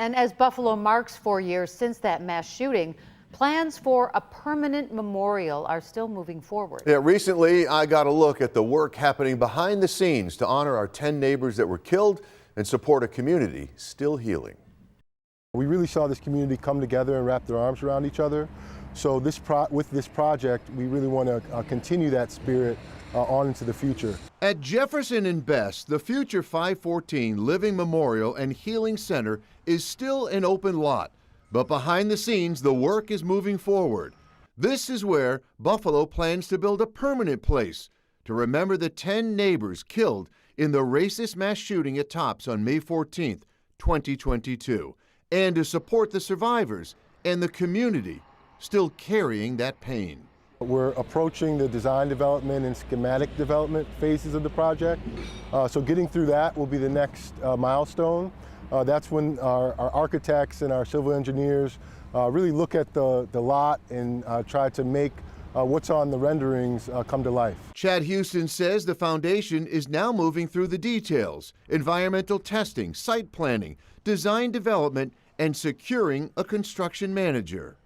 And as Buffalo marks 4 years since that mass shooting, plans for a permanent memorial are still moving forward. Yeah, recently I got a look at the work happening behind the scenes to honor our 10 neighbors that were killed and support a community still healing. We really saw this community come together and wrap their arms around each other. So with this project, we really want to continue that spirit on into the future. At Jefferson and Best, the future 514 Living Memorial and Healing Center is still an open lot, but behind the scenes, the work is moving forward. This is where Buffalo plans to build a permanent place to remember the 10 neighbors killed in the racist mass shooting at Tops on May 14th, 2022, and to support the survivors and the community still carrying that pain. We're approaching the design development and schematic development phases of the project. So getting through that will be the next milestone. That's when our architects and our civil engineers really look at the lot and try to make what's on the renderings come to life. Chad Houston says the foundation is now moving through the details: environmental testing, site planning, design development, and securing a construction manager.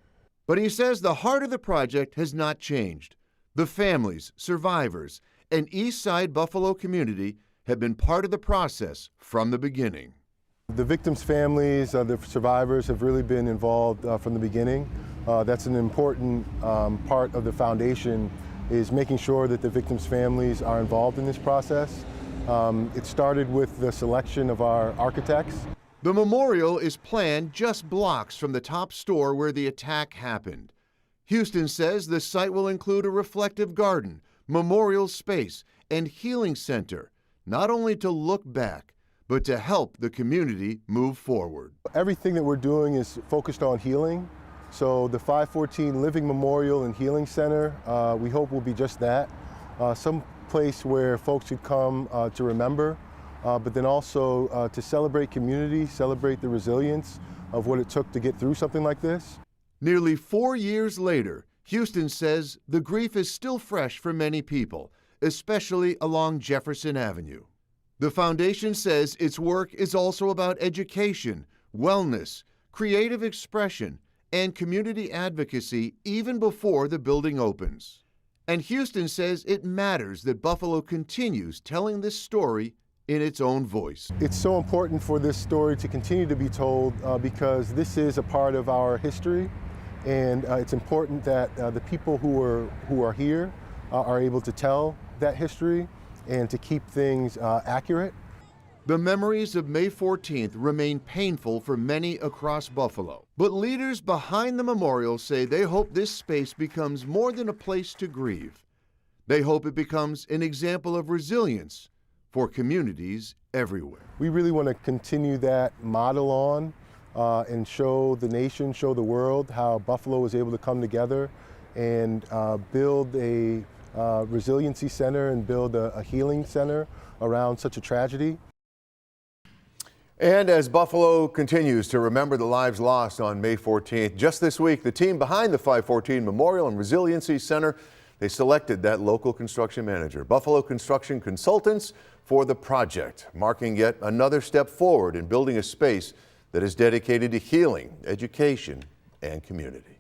But he says the heart of the project has not changed. The families, survivors, and East Side Buffalo community have been part of the process from the beginning. The victims' families, the survivors have really been involved from the beginning. That's an important part of the foundation, is making sure that the victims' families are involved in this process. It started with the selection of our architects. The memorial is planned just blocks from the top store where the attack happened. Houston says the site will include a reflective garden, memorial space, and healing center, not only to look back, but to help the community move forward. Everything that we're doing is focused on healing. So the 514 Living Memorial and Healing Center, we hope will be just that. Some place where folks could come to remember, but then also to celebrate community, celebrate the resilience of what it took to get through something like this. Nearly 4 years later, Houston says the grief is still fresh for many people, especially along Jefferson Avenue. The foundation says its work is also about education, wellness, creative expression, and community advocacy even before the building opens. And Houston says it matters that Buffalo continues telling this story in its own voice. It's so important for this story to continue to be told because this is a part of our history, and it's important that the people who are here are able to tell that history and to keep things accurate. The memories of May 14th remain painful for many across Buffalo, but leaders behind the memorial say they hope this space becomes more than a place to grieve. They hope it becomes an example of resilience for communities everywhere. We really want to continue that model on and show the nation, show the world how Buffalo was able to come together and build a resiliency center and build a healing center around such a tragedy. And as Buffalo continues to remember the lives lost on May 14th, just this week, the team behind the 514 Memorial and Resiliency Center, they selected that local construction manager, Buffalo Construction Consultants, for the project, marking yet another step forward in building a space that is dedicated to healing, education, and community.